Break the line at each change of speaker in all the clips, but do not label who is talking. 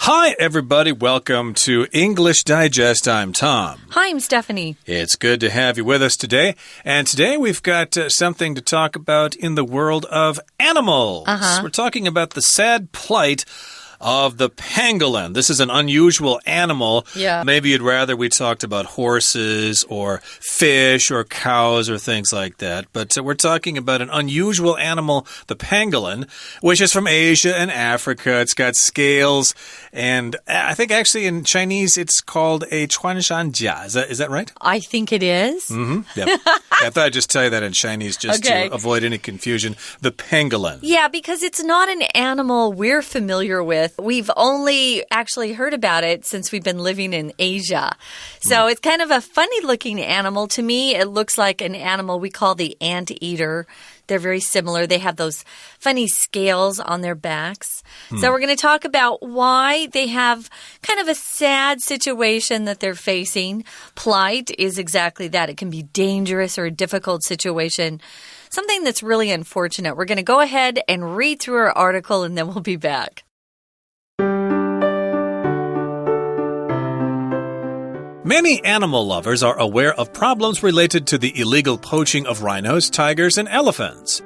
Hi, everybody. Welcome to English Digest. I'm Tom.
Hi, I'm Stephanie.
It's good to have you with us today. And today we've got something to talk about in the world of animals. We're talking about the sad plight of the pangolin. This is an unusual animal.
Yeah.
Maybe you'd rather we talked about horses or fish or cows or things like that. But we're talking about an unusual animal, the pangolin, which is from Asia and Africa. It's got scales. And I think actually in Chinese it's called a 穿山甲. Is that right?
I think it is.
Yeah. I thought I'd just tell you that in Chinese just to avoid any confusion. The pangolin.
Yeah, because it's not an animal we're familiar with. We've only actually heard about it since we've been living in Asia. So it's kind of a funny-looking animal. To me, it looks like an animal we call the anteater. They're very similar. They have those funny scales on their backs. So we're going to talk about why they have kind of a sad situation that they're facing. Plight is exactly that. It can be dangerous or a difficult situation. Something that's really unfortunate. We're going to go ahead and read through our article and then we'll be back.
Many animal lovers are aware of problems related to the illegal poaching of rhinos, tigers, and elephants.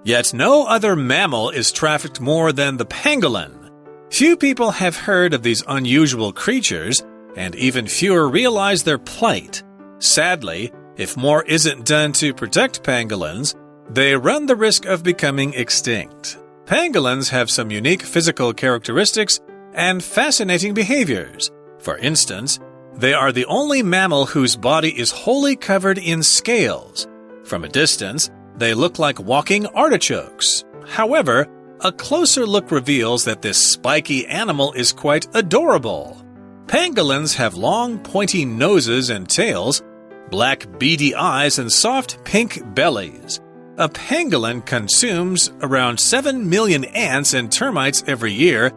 Yet no other mammal is trafficked more than the pangolin. Few people have heard of these unusual creatures, and even fewer realize their plight. Sadly, if more isn't done to protect pangolins, they run the risk of becoming extinct. Pangolins have some unique physical characteristics and fascinating behaviors. For instance, they are the only mammal whose body is wholly covered in scales. From a distance, they look like walking artichokes. However, a closer look reveals that this spiky animal is quite adorable. Pangolins have long, pointy noses and tails, black beady eyes, and soft pink bellies. A pangolin consumes around 7 million ants and termites every year,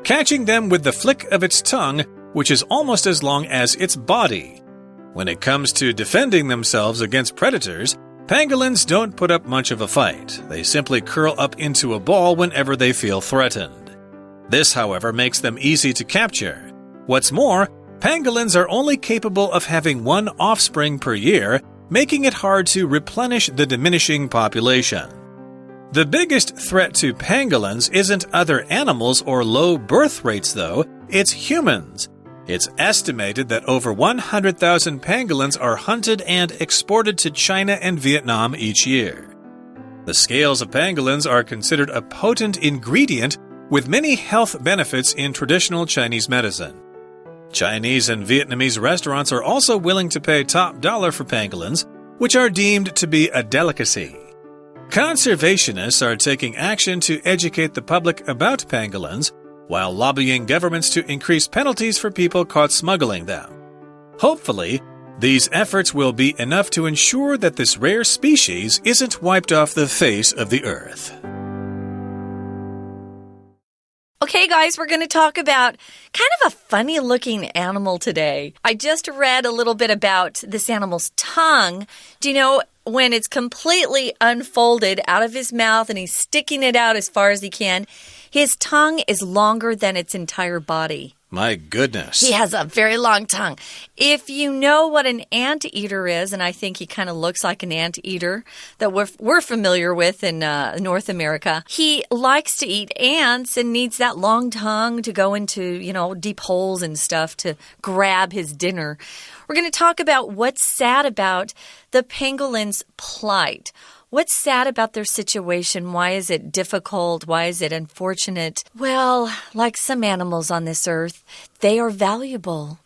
catching them with the flick of its tongue, which is almost as long as its body. When it comes to defending themselves against predators, pangolins don't put up much of a fight. They simply curl up into a ball whenever they feel threatened. This, however, makes them easy to capture. What's more, pangolins are only capable of having one offspring per year, making it hard to replenish the diminishing population. The biggest threat to pangolins isn't other animals or low birth rates, though, it's humans. It's estimated that over 100,000 pangolins are hunted and exported to China and Vietnam each year. The scales of pangolins are considered a potent ingredient with many health benefits in traditional Chinese medicine. Chinese and Vietnamese restaurants are also willing to pay top dollar for pangolins, which are deemed to be a delicacy. Conservationists are taking action to educate the public about pangolins, while lobbying governments to increase penalties for people caught smuggling them. Hopefully, these efforts will be enough to ensure that this rare species isn't wiped off the face of the earth.
Okay, guys, we're going to talk about kind of a funny-looking animal today. I just read a little bit about this animal's tongue. Do you know when it's completely unfolded out of his mouth and he's sticking it out as far as he can, his tongue is longer than its entire body.
My goodness.
He has a very long tongue. If you know what an anteater is, and I think he kind of looks like an anteater that we're familiar with in North America, he likes to eat ants and needs that long tongue to go into, deep holes and stuff to grab his dinner. We're going to talk about what's sad about the pangolin's plight. What's sad about their situation? Why is it difficult? Why is it unfortunate? Well, like some animals on this earth, they are valuable.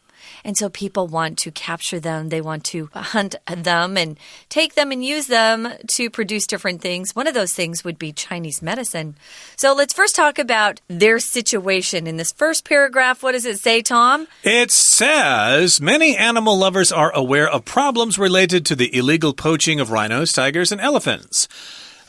And so people want to capture them. They want to hunt them and take them and use them to produce different things. One of those things would be Chinese medicine. So let's first talk about their situation. In this first paragraph, what does it say, Tom?
It says, many animal lovers are aware of problems related to the illegal poaching of rhinos, tigers, and elephants.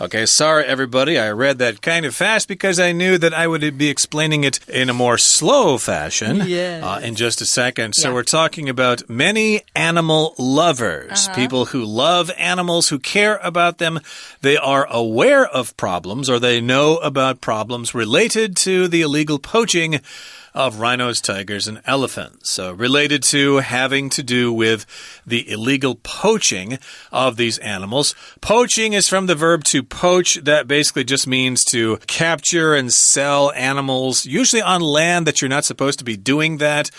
Okay, sorry, everybody. I read that kind of fast because I knew that I would be explaining it in a more slow fashion in just a second. So we're talking about many animal lovers, people who love animals, who care about them. They are aware of problems or they know about problems related to the illegal poaching of rhinos, tigers, and elephants. So related to having to do with the illegal poaching of these animals. Poaching is from the verb to poach. That basically just means to capture and sell animals, usually on land that you're not supposed to be doing that.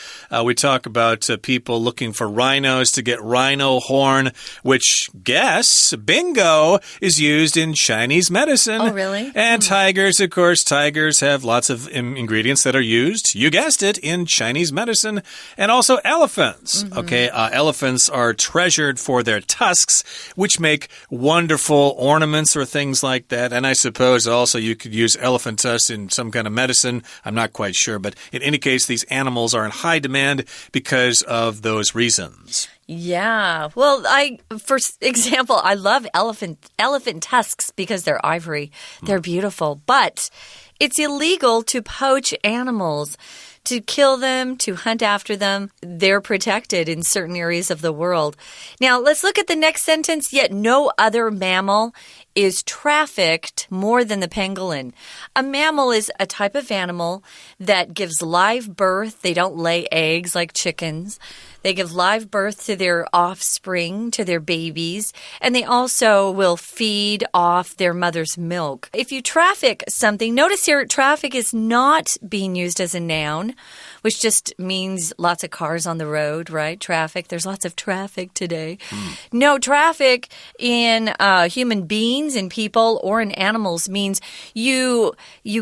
We talk about people looking for rhinos to get rhino horn, which, guess, bingo, is used in Chinese medicine.
Oh, really?
And tigers, of course, tigers have lots of ingredients that are used, you guessed it, in Chinese medicine. And also elephants. Okay, elephants are treasured for their tusks, which make wonderful ornaments or things like that. And I suppose also you could use elephant tusks in some kind of medicine. I'm not quite sure. But in any case, these animals are in high demand because of those reasons.
Yeah. Well, for example, I love elephant tusks because they're ivory. They're beautiful. But it's illegal to poach animals. To kill them, to hunt after them, they're protected in certain areas of the world. Now, let's look at the next sentence. Yet no other mammal is trafficked more than the pangolin. A mammal is a type of animal that gives live birth. They don't lay eggs like chickens. They give live birth to their offspring, to their babies, and they also will feed off their mother's milk. If you traffic something, notice here, traffic is not being used as a noun, which just means lots of cars on the road, right? Traffic. There's lots of traffic today. No, traffic in human beings, in people, or in animals means you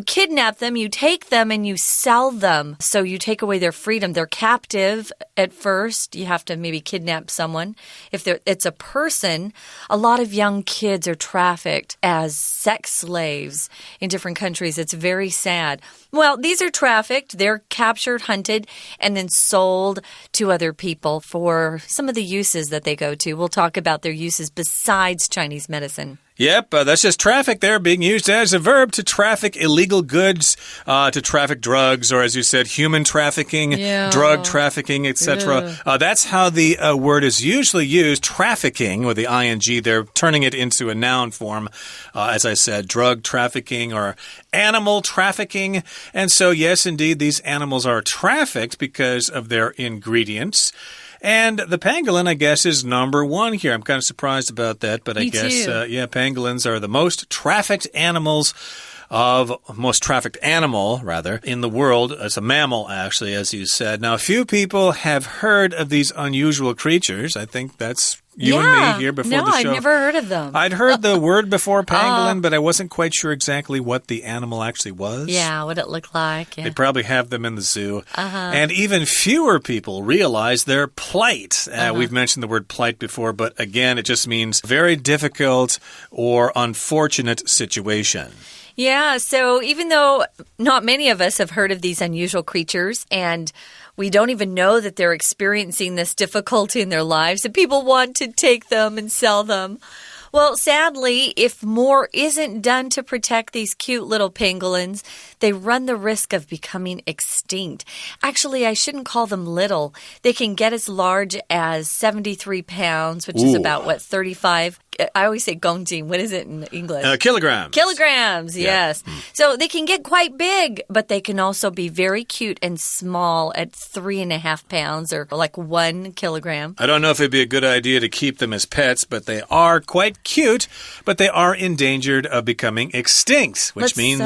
kidnap them, you take them, and you sell them. So you take away their freedom. They're captive at first. You have to maybe kidnap someone. If it's a person, a lot of young kids are trafficked as sex slaves in different countries. It's very sad. Well, these are trafficked. They're captured, hunted, and then sold to other people for some of the uses that they go to. We'll talk about their uses besides Chinese medicine.
Yep, that's just traffic there being used as a verb to traffic illegal goods, to traffic drugs, or as you said, human trafficking, drug trafficking, etc. That's how the word is usually used, trafficking, with the ing. They're turning it into a noun form, as I said, drug trafficking or animal trafficking. And so, yes, indeed, these animals are trafficked because of their ingredients. And the pangolin, I guess, is number one here. I'm kind of surprised about that, but I guess, pangolins are the most trafficked animal, rather, in the world. It's a mammal, actually, as you said. Now, a few people have heard of these unusual creatures. I think that's you and me here before the show.
No, I've never heard of them.
I'd heard the word before, pangolin, but I wasn't quite sure exactly what the animal actually was.
Yeah, what it looked like. Yeah.
They probably have them in the zoo. And even fewer people realize their plight. We've mentioned the word plight before, but again, it just means very difficult or unfortunate situation.
Yeah, so even though not many of us have heard of these unusual creatures, and we don't even know that they're experiencing this difficulty in their lives, and people want to take them and sell them. Well, sadly, if more isn't done to protect these cute little pangolins, they run the risk of becoming extinct. Actually, I shouldn't call them little. They can get as large as 73 pounds, which is about, 35? I always say gongji. What is it in English?
Kilograms.
Kilograms, yes. So they can get quite big, but they can also be very cute and small at 3.5 pounds or like 1 kilogram.
I don't know if it'd be a good idea to keep them as pets, but they are quite cute, but they are endangered of becoming extinct, which means...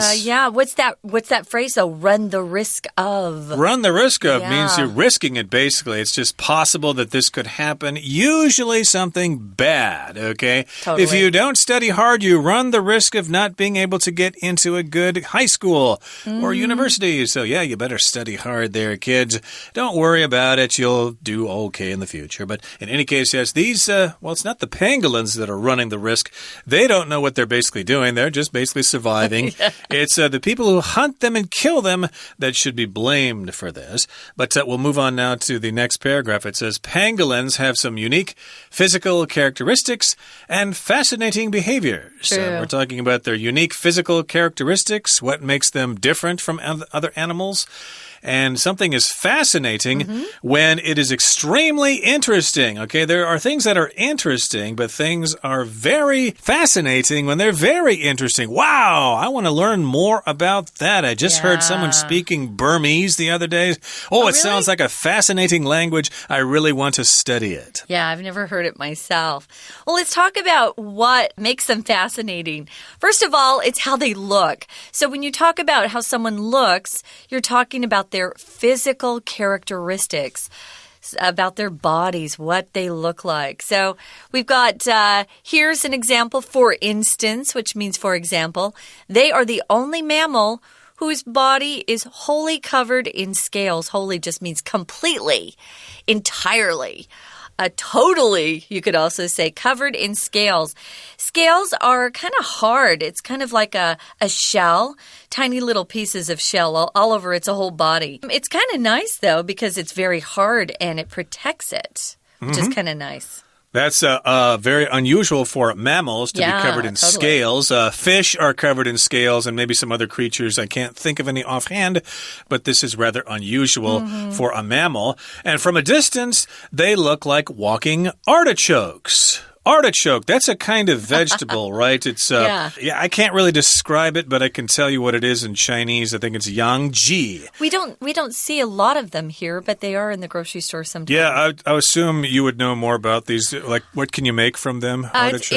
what's that phrase, though? Run the risk of.
Run the risk of means you're risking it, basically. It's just possible that this could happen. Usually something bad, okay?
Totally.
If you don't study hard, you run the risk of not being able to get into a good high school or university. So, yeah, you better study hard there, kids. Don't worry about it. You'll do okay in the future. But in any case, yes, these, it's not the pangolins that are running the risk. They don't know what they're basically doing. They're just basically surviving. It's the people who hunt them and kill them that should be blamed for this. But we'll move on now to the next paragraph. It says, pangolins have some unique physical characteristics and fascinating behaviors. We're talking about their unique physical characteristics, what makes them different from other animals. And something is fascinating when it is extremely interesting. Okay, there are things that are interesting, but things are very fascinating when they're very interesting. Wow, I want to learn more about that. I just heard someone speaking Burmese the other day. Oh, it sounds like a fascinating language. I really want to study it.
Yeah, I've never heard it myself. Well, let's talk about what makes them fascinating. First of all, it's how they look. So when you talk about how someone looks, you're talking about their physical characteristics, about their bodies, what they look like. So we've got, here's an example, for instance, which means for example. They are the only mammal whose body is wholly covered in scales. Wholly just means completely, entirely. Totally, you could also say, covered in scales. Scales are kind of hard. It's kind of like a shell, tiny little pieces of shell all over its whole body. It's kind of nice, though, because it's very hard and it protects it, which is kind of nice.
That's very unusual for mammals to be covered in scales. Fish are covered in scales and maybe some other creatures. I can't think of any offhand, but this is rather unusual for a mammal. And from a distance, they look like walking artichokes. Artichoke, that's a kind of vegetable, right? It's I can't really describe it, but I can tell you what it is in Chinese. I think it's yangji.
We don't see a lot of them here, but they are in the grocery store sometimes.
Yeah, I assume you would know more about these. Like, what can you make from them? Artichokes?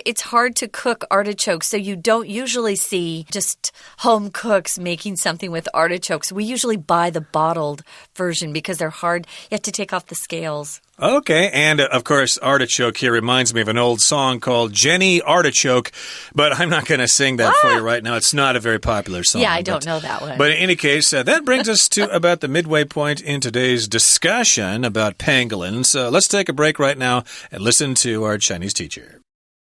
It's hard to cook artichokes, so you don't usually see just home cooks making something with artichokes. We usually buy the bottled version because they're hard. You have to take off the scales.
Okay, and of course, artichoke here reminds me of an old song called Jenny Artichoke, but I'm not going to sing that for you right now. It's not a very popular song.
Yeah, I don't know that one.
But in any case, that brings us to about the midway point in today's discussion about pangolins. So let's take a break right now and listen to our Chinese teacher.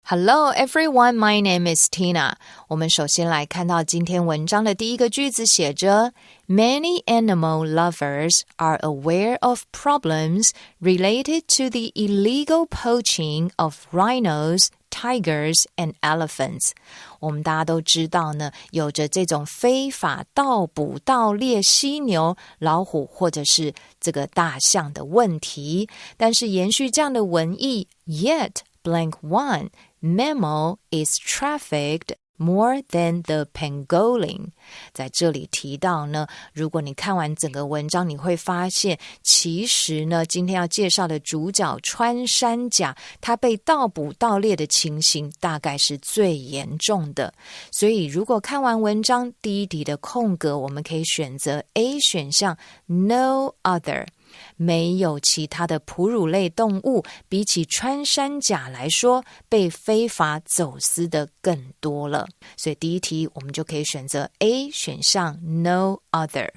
Hello everyone, my name is Tina. 我们首先来看到今天文章的第一个句子写着 Many animal lovers are aware of problems related to the illegal poaching of rhinos, tigers, and elephants. 我们大家都知道呢，有着这种非法盗捕、盗猎犀牛、老虎或者是这个大象的问题。但是延续这样的文意 Yet blank one mammal is trafficked more than the pangolin. 在这里提到呢，如果你看完整个文章，你会发现其实呢，今天要介绍的主角穿山甲，它被盗捕盗猎的情形大概是最严重的。所以如果看完文章第一题的空格，我们可以选择 A 选项 No other。没有其他的哺乳类动物比起穿山甲来说被非法走私的更多了，所以第一题我们就可以选择 A 选项 No other。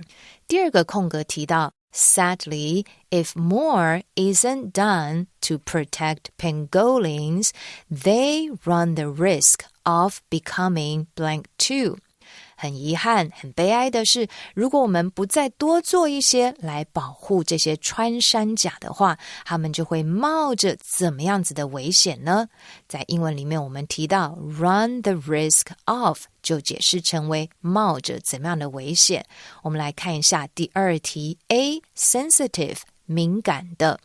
第二个空格提到 Sadly, if more isn't done to protect pangolins, they run the risk of becoming blank too。很遗憾，很悲哀的是，如果我们不再多做一些来保护这些穿山甲的话，他们就会冒着怎么样子的危险呢？在英文里面我们提到 run the risk of 就解释成为冒着怎么样的危险。我们来看一下第二题 A sensitive 敏感的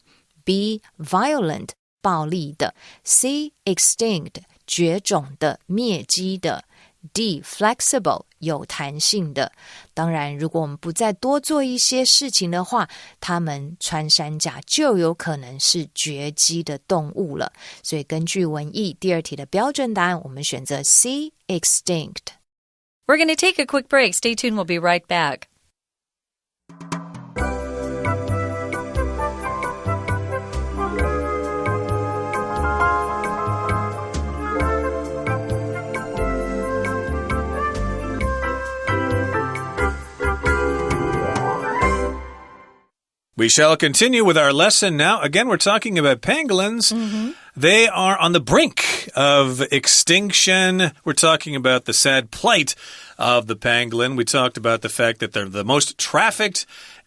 B violent 暴力的 C extinct 绝种的灭迹的D. Flexible 有弹性的。当然如果我们不再多做一些事情的话，它们穿山甲就有可能是绝迹的动物了。所以根据文意，第二题的标准答案我们选择 C. Extinct。
We're going to take a quick break. Stay tuned. We'll be right back.
We shall continue with our lesson now. Again, we're talking about pangolins. They are on the brink of extinction. We're talking about the sad plight of the pangolin. We talked about the fact that they're the most trafficked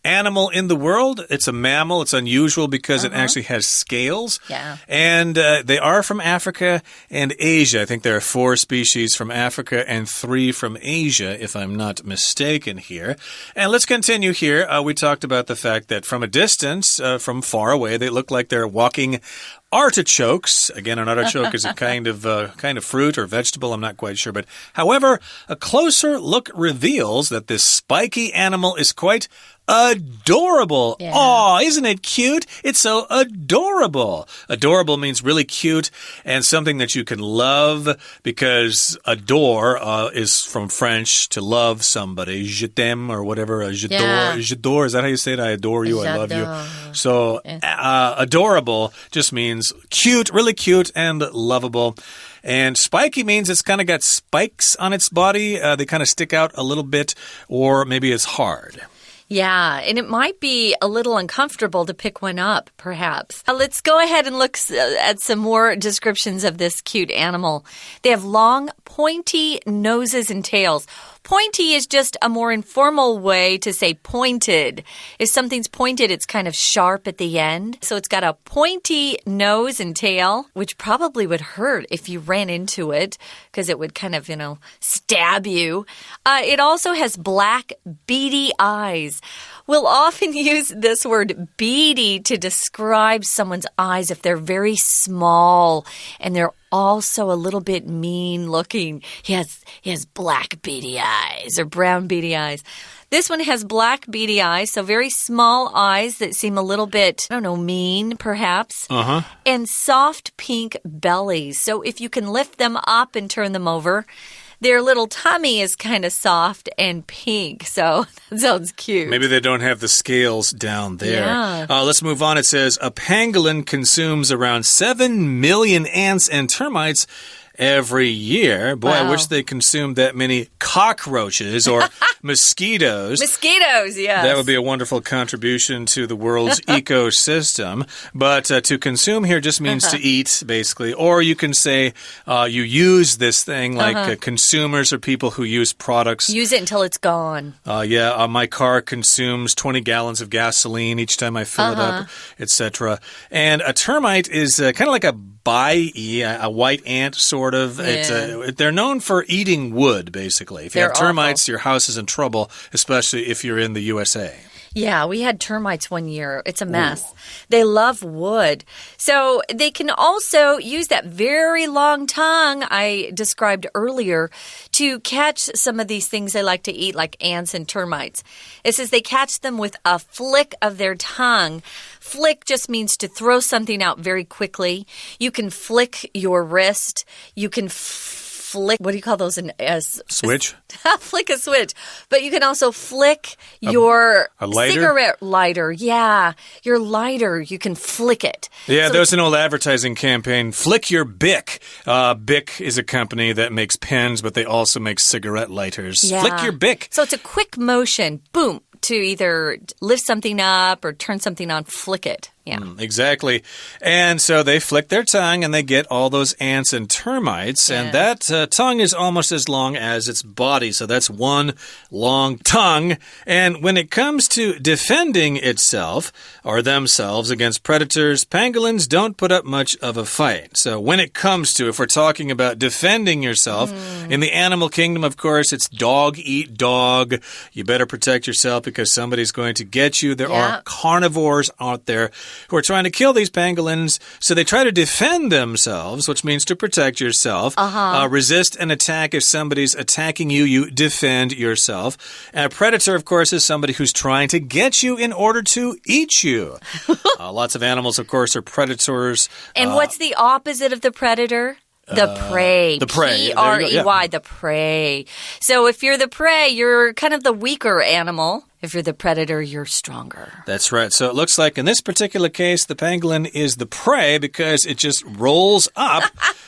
animal in the world. It's a mammal. It's unusual because it actually has scales.
Yeah.
And they are from Africa and Asia. I think there are 4 species from Africa and 3 from Asia, if I'm not mistaken here. And let's continue here. We talked about the fact that from a distance, from far away, they look like they're walking artichokes. Again, an artichoke is a kind of fruit or vegetable. I'm not quite sure. But however, a closer look reveals that this spiky animal is quite adorable.
Yeah.
Aw, isn't it cute? It's so adorable. Adorable means really cute and something that you can love because adore is from French to love somebody. Je t'aime or whatever. J'adore. Is that how you say it? I adore you. I love you. So adorable just means cute, really cute and lovable. And spiky means it's kind of got spikes on its body. They kind of stick out a little bit, or maybe it's hard.
Yeah, and it might be a little uncomfortable to pick one up, perhaps. Let's go ahead and look at some more descriptions of this cute animal. They have long, pointy noses and tails. Pointy is just a more informal way to say pointed. If something's pointed, it's kind of sharp at the end. So it's got a pointy nose and tail, which probably would hurt if you ran into it because it would kind of, stab you. It also has black, beady eyes. We'll often use this word beady to describe someone's eyes if they're very small and they're also a little bit mean looking. He has black beady eyes or brown beady eyes. This one has black beady eyes, so very small eyes that seem a little bit, mean perhaps. And soft pink bellies. So if you can lift them up and turn them over, their little tummy is kind of soft and pink, so that sounds cute.
Maybe they don't have the scales down there.
Yeah.
Let's move on. It says, a pangolin consumes around 7 million ants and termites every year. Boy,
wow.
I wish they consumed that many cockroaches or mosquitoes.
Mosquitoes, yes.
That would be a wonderful contribution to the world's ecosystem. But to consume here just means to eat, basically. Or you can say you use this thing like consumers or people who use products.
Use it until it's gone.
My car consumes 20 gallons of gasoline each time I fill it up, etc. And a termite is kind of like a a white ant, sort of.
Yeah.
They're known for eating wood, basically. If you have termites, your house is in trouble, especially if you're in the USA.
Yeah, we had termites one year. It's a mess. Ooh. They love wood. So they can also use that very long tongue I described earlier to catch some of these things they like to eat, like ants and termites. It says they catch them with a flick of their tongue. Flick just means to throw something out very quickly. You can flick your wrist. You can flick, what do you call those?
Switch?
Flick a switch. But you can also flick your cigarette lighter. Yeah, your lighter, you can flick it.
Yeah, so there's an old advertising campaign, Flick Your Bic. Bic is a company that makes pens, but they also make cigarette lighters.
Yeah.
Flick your Bic.
So it's a quick motion, boom, to either lift something up or turn something on, flick it. Yeah.
Exactly. And so they flick their tongue and they get all those ants and termites. Yeah. And that tongue is almost as long as its body. So that's one long tongue. And when it comes to defending itself or themselves against predators, pangolins don't put up much of a fight. So when it comes to, if we're talking about defending yourself, in the animal kingdom, of course, it's dog eat dog. You better protect yourself because somebody's going to get you. There are carnivores out there who are trying to kill these pangolins, so they try to defend themselves, which means to protect yourself. Resist an attack. If somebody's attacking you, you defend yourself. And a predator, of course, is somebody who's trying to get you in order to eat you. Lots of animals, of course, are predators.
And what's the opposite of the predator? The prey.
The prey.
P-R-E-Y, the prey. So if you're the prey, you're kind of the weaker animal. If you're the predator, you're stronger.
That's right. So it looks like in this particular case, the pangolin is the prey because it just rolls up.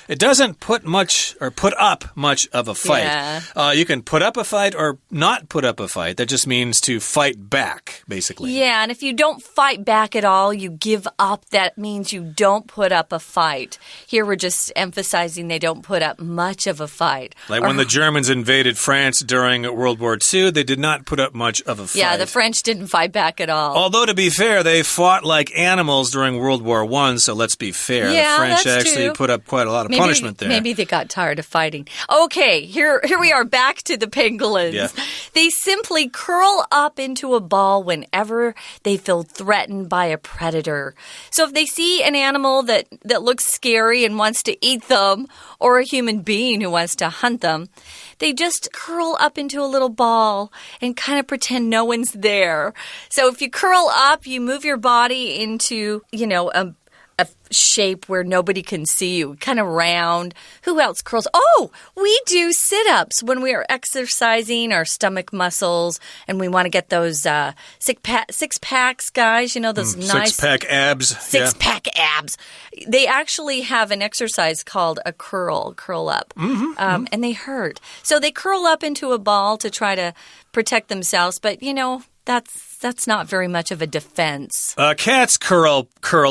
It doesn't put up much of a fight.
Yeah.
You can put up a fight or not put up a fight. That just means to fight back, basically.
Yeah, and if you don't fight back at all, you give up. That means you don't put up a fight. Here we're just emphasizing they don't put up much of a fight.
Like when the Germans invaded France during World War II, they did not put up much of a fight.
Yeah, the French didn't fight back at all.
Although, to be fair, they fought like animals during World War I, so let's be fair.
Yeah,
the French
that's
actually
true.
put up quite a lot of punishment there.
Maybe they got tired of fighting. Okay, here we are back to the pangolins.
Yeah.
They simply curl up into a ball whenever they feel threatened by a predator. So if they see an animal that looks scary and wants to eat them, or a human being who wants to hunt them, they just curl up into a little ball and kind of pretend no one's there. So if you curl up, you move your body into, a shape where nobody can see you, kind of round. Who else curls? Oh, we do sit-ups when we are exercising our stomach muscles and we want to get those six-packs, guys, those nice...
Six-pack abs.
Six-pack abs. They actually have an exercise called a curl up, and they hurt. So they curl up into a ball to try to protect themselves, but, that's not very much of a defense.
Cats curl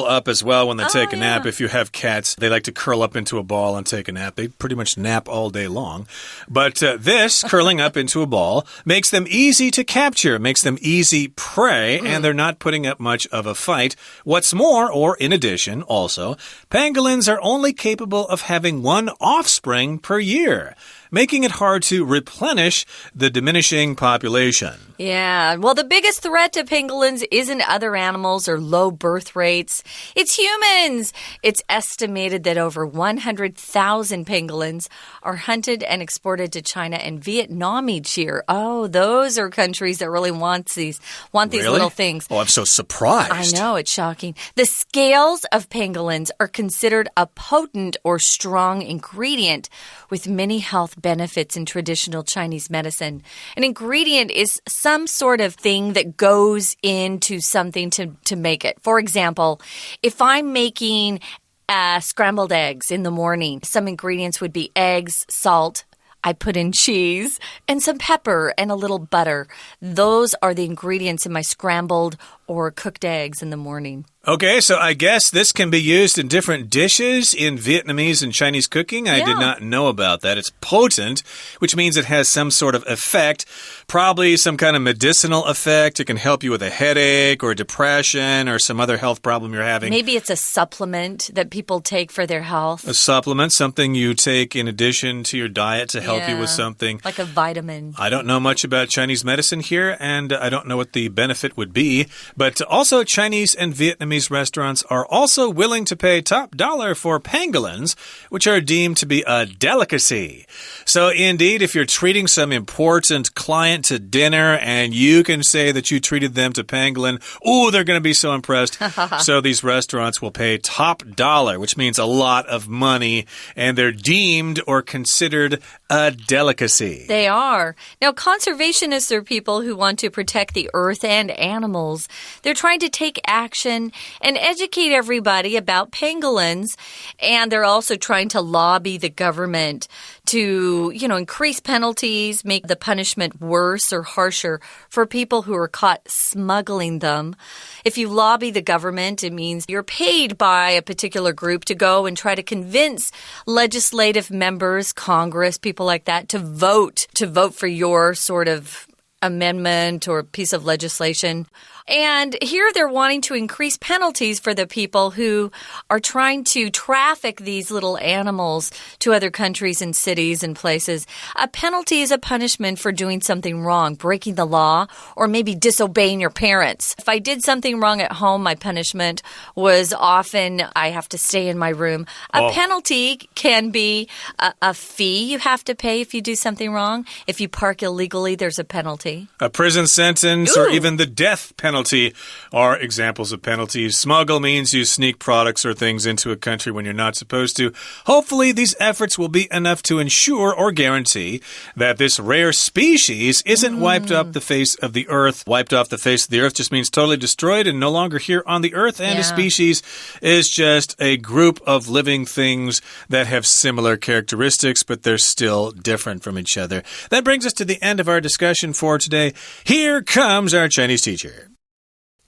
up as well when they take a nap. If you have cats, they like to curl up into a ball and take a nap. They pretty much nap all day long. But this, curling up into a ball, makes them easy to capture, makes them easy prey, and they're not putting up much of a fight. What's more, or in addition, also, pangolins are only capable of having one offspring per year, making it hard to replenish the diminishing population.
Yeah, well, the biggest threat to pangolins isn't other animals or low birth rates. It's humans. It's estimated that over 100,000 pangolins are hunted and exported to China and Vietnam each year. Oh, those are countries that really want these little things.
Oh, I'm so surprised.
I know, it's shocking. The scales of pangolins are considered a potent or strong ingredient with many health benefits in traditional Chinese medicine. An ingredient is some sort of thing that goes into something to make it. For example, if I'm making scrambled eggs in the morning, some ingredients would be eggs, salt, I put in cheese, and some pepper and a little butter. Those are the ingredients in my scrambled or cooked eggs in the morning.
Okay, so I guess this can be used in different dishes in Vietnamese and Chinese cooking. I did not know about that. It's potent, which means it has some sort of effect, probably some kind of medicinal effect. It can help you with a headache or depression or some other health problem you're having.
Maybe it's a supplement that people take for their health.
A supplement, something you take in addition to your diet to help you with something.
Like a vitamin.
I don't know much about Chinese medicine here, and I don't know what the benefit would be. But also, Chinese and Vietnamese restaurants are also willing to pay top dollar for pangolins, which are deemed to be a delicacy. So, indeed, if you're treating some important client to dinner and you can say that you treated them to pangolin, ooh, they're going to be so impressed. So, these restaurants will pay top dollar, which means a lot of money, and they're deemed or considered a delicacy.
They are. Now, conservationists are people who want to protect the earth and animals. They're trying to take action and educate everybody about pangolins. And they're also trying to lobby the government to, increase penalties, make the punishment worse or harsher for people who are caught smuggling them. If you lobby the government, it means you're paid by a particular group to go and try to convince legislative members, Congress, people like that, to vote for your sort of amendment or piece of legislation. And here they're wanting to increase penalties for the people who are trying to traffic these little animals to other countries and cities and places. A penalty is a punishment for doing something wrong, breaking the law, or maybe disobeying your parents. If I did something wrong at home, my punishment was often I have to stay in my room. A penalty can be a fee you have to pay if you do something wrong. If you park illegally, there's a penalty.
A prison sentence or even the death penalty are examples of penalties. Smuggle means you sneak products or things into a country when you're not supposed to. Hopefully, these efforts will be enough to ensure or guarantee that this rare species isn't wiped off the face of the earth. Wiped off the face of the earth just means totally destroyed and no longer here on the earth. And a species is just a group of living things that have similar characteristics, but they're still different from each other. That brings us to the end of our discussion for today. Here comes our Chinese teacher.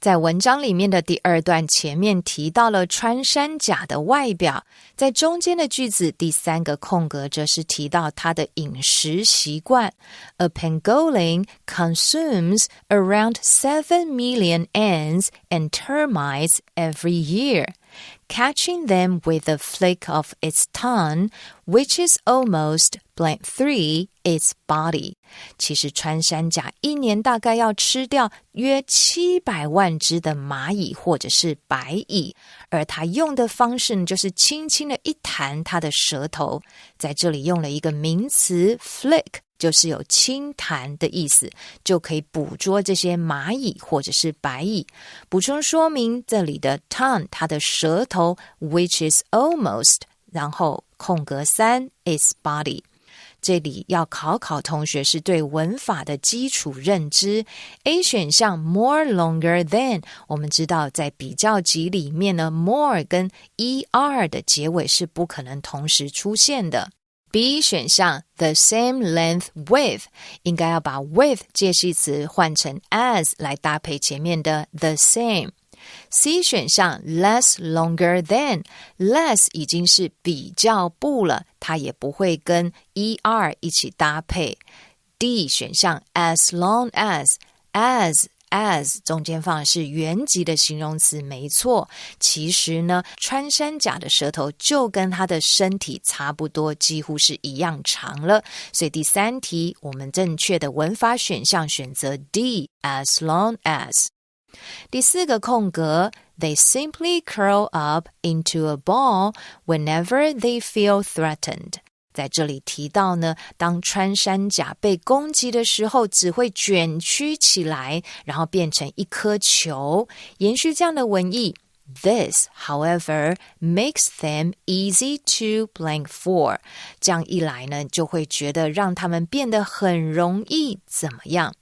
在文章里面的第二段前面提到了穿山甲的外表，在中间的句子第三个空格则是提到它的饮食习惯。A pangolin consumes around 7 million ants and termites every year.Catching them with a flick of its tongue, which is almost blank 3 its body. 其实穿山甲一年大概要吃掉约700万只的蚂蚁或者是白蚁，而它用的方式呢，就是轻轻的一弹它的舌头，在这里用了一个名词 flick，就是有轻弹的意思，就可以捕捉这些蚂蚁或者是白蚁。补充说明，这里的 tongue 它的舌头 which is almost 然后空格3 its body。 这里要考同学是对文法的基础认知。 A 选项 more longer than， 我们知道在比较级里面呢， more 跟 er 的结尾是不可能同时出现的。B 选项 the same length with， 应该要把 with 介系词换成 as 来搭配前面的 the same。C 选项 less longer than， less 已经是比较不了，它也不会跟 er 一起搭配。D 选项 as long as中间放的是原级的形容词，没错。其实呢，穿山甲的舌头就跟它的身体差不多，几乎是一样长了。所以第三题我们正确的文法选项选择 D as long as。第四个空格 They simply curl up into a ball whenever they feel threatened。 在这里提到呢，当穿山甲被攻击的时候，只会卷曲起来，然后变成一颗球。延续这样的文意， This, however, makes them easy to blank for。 这样一来呢，就会觉得让他们变得很容易怎么样。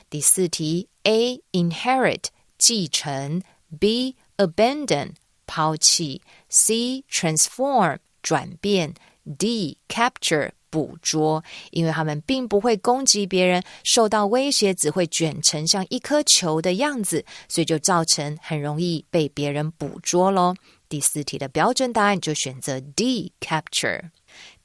第四题 A. Inherit继承， B. Abandon 抛弃， C. Transform 转变， D. Capture 捕捉。因为他们并不会攻击别人，受到威胁只会卷成像一颗球的样子，所以就造成很容易被别人捕捉咯。第四题的标准答案就选择 D. Capture。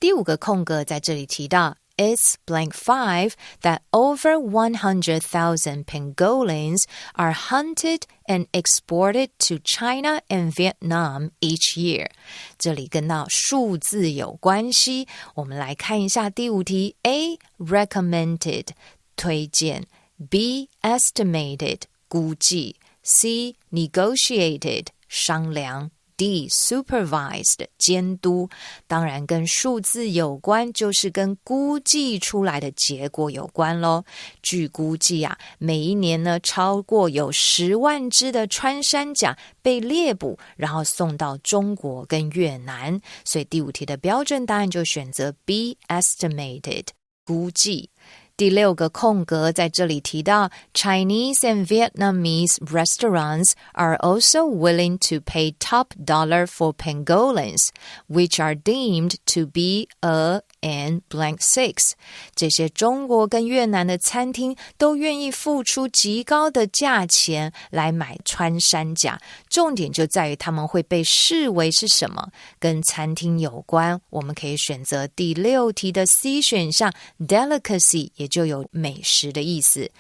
第五个空格在这里提到It's blank 5 that over 100,000 pangolins are hunted and exported to China and Vietnam each year。 这里跟到数字有关系，我们来看一下第五题。 A. Recommended 推荐， B. Estimated 估计， C. Negotiated 商量， D. Supervised 监督。当然跟数字有关，就是跟估计出来的结果有关咯。据估计啊，每一年呢，超过有10万只的穿山甲被猎捕，然后送到中国跟越南。所以第五题的标准答案就选择 B. Estimated 估计。第六个空格在这里提到 Chinese and Vietnamese restaurants are also willing to pay top dollar for pangolins, which are deemed to be a and blank 6。 这些中国跟越南的餐厅都愿意付出极高的价钱来买穿山甲，重点就在于他们会被视为是什么，跟餐厅有关。我们可以选择第六题的 C 选项 delicacy， 也就有美食的意思。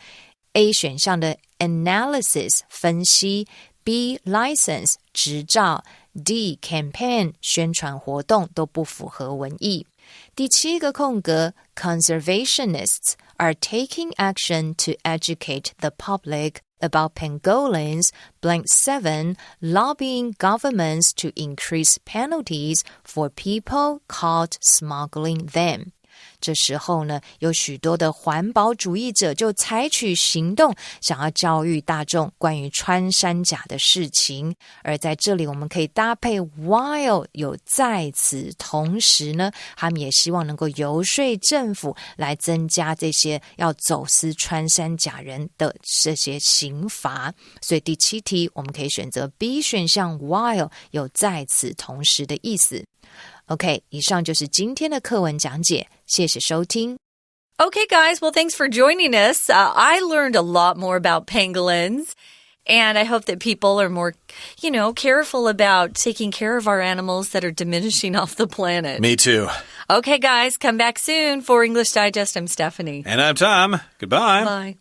A 选项的 analysis 分析， B license 执照， D campaign 宣传活动都不符合文意。第七个空格 Conservationists are taking action to educate the public about pangolins, blank 7, lobbying governments to increase penalties for people caught smuggling them。这时候呢，有许多的环保主义者就采取行动，想要教育大众关于穿山甲的事情。而在这里我们可以搭配 while， 有在此同时呢，他们也希望能够游说政府来增加这些要走私穿山甲人的这些刑罚。所以第七题我们可以选择 B 选项 while， 有在此同时的意思。OK， 以上就是今天的课文讲解，谢谢收听。
Okay, guys, well, thanks for joining us. I learned a lot more about pangolins. And I hope that people are more, careful about taking care of our animals that are diminishing off the planet.
Me too.
Okay, guys, come back soon for English Digest. I'm Stephanie.
And I'm Tom. Goodbye.
Bye.